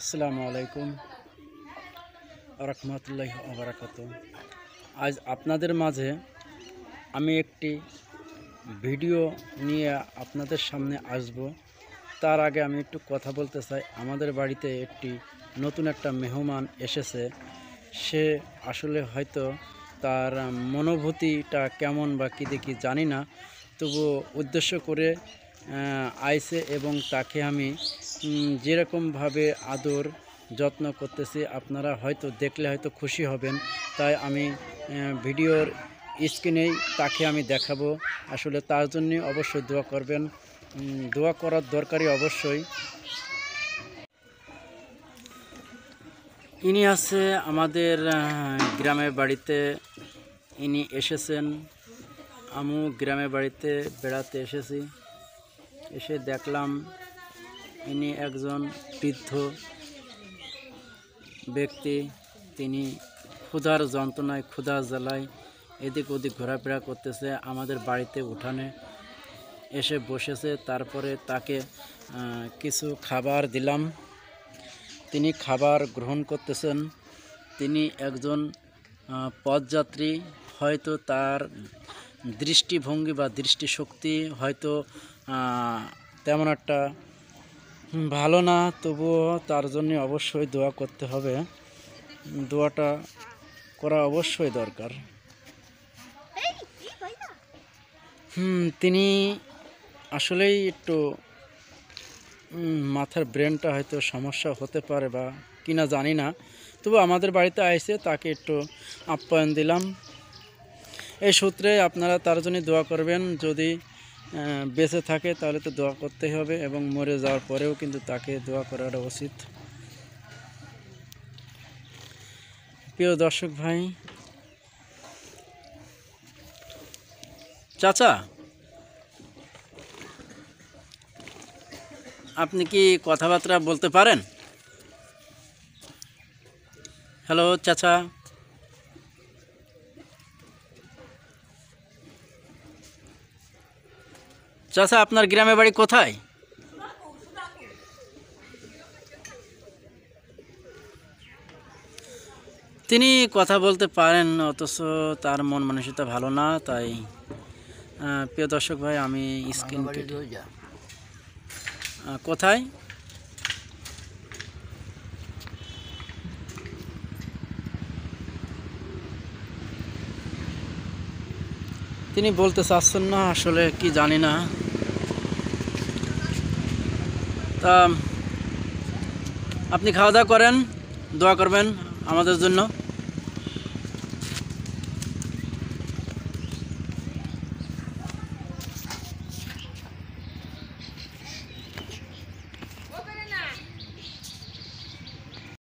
আসসালামু আলাইকুম রহমতুল্লাহি ওয়া বারাকাতুহু। আজ আপনাদের মাঝে আমি একটি ভিডিও নিয়ে আপনাদের সামনে আসব। তার আগে আমি একটু কথা বলতে চাই। আমাদের বাড়িতে একটি নতুন একটা মেহমান এসেছে। সে আসলে হয়তো তার মনোভূতিটা কেমন বা কী দেখি জানি না, তবু উদ্দেশ্য করে আইছে এবং তাকে আমি যেরকমভাবে আদর যত্ন করতেছি আপনারা হয়তো দেখলে হয়তো খুশি হবেন। তাই আমি ভিডিওর স্ক্রিনেই তাকে আমি দেখাবো। আসলে তার জন্য অবশ্যই দোয়া করবেন, দোয়া করার দরকারই অবশ্যই। ইনি আছে আমাদের গ্রামের বাড়িতে, ইনি এসেছেন। আমি গ্রামের বাড়িতে বেড়াতে এসেছি, এসে দেখলাম ইনি একজন বৃদ্ধ ব্যক্তি। তিনি ক্ষুধার যন্ত্রণায়, ক্ষুধার জ্বালায় এদিক ওদিক ঘোরাফেরা করতেছে। আমাদের বাড়িতে উঠানে এসে বসেছে। তারপরে তাকে কিছু খাবার দিলাম, তিনি খাবার গ্রহণ করতেছেন। তিনি একজন পথযাত্রী, হয়তো তার দৃষ্টিভঙ্গি বা দৃষ্টিশক্তি হয়তো তেমন একটা ভালো না, তবুও তার জন্য অবশ্যই দোয়া করতে হবে। দোয়াটা করা অবশ্যই দরকার। তিনি আসলেই একটু মাথার ব্রেনটা হয়তো সমস্যা হতে পারে বা কিনা জানি না, তবু আমাদের বাড়িতে আইসে তাকে একটু আপ্যায়ন দিলাম। এই সূত্রে আপনারা তার জন্য দোয়া করবেন। যদি বেঁচে থাকে তাহলে তো দোয়া করতেই হবে, এবং মরে যাওয়ার পরেও কিন্তু তাকে দোয়া করাটা উচিত। প্রিয় দর্শক ভাই, চাচা আপনি কি কথাবার্তা বলতে পারেন? হ্যালো চাচা। চাচা আপনার গ্রামের বাড়ি কোথায়? তিনি কথা বলতে পারেন, অথচ তার মন মানসিকতা ভালো না। তাই প্রিয় দর্শক ভাই, আমি স্ক্রিন কোথায় তিনি বলতে চাচ্ছেন না, আসলে কি জানি না। তা আপনি খাওয়া দাওয়া করেন, দোয়া করবেন আমাদের জন্য।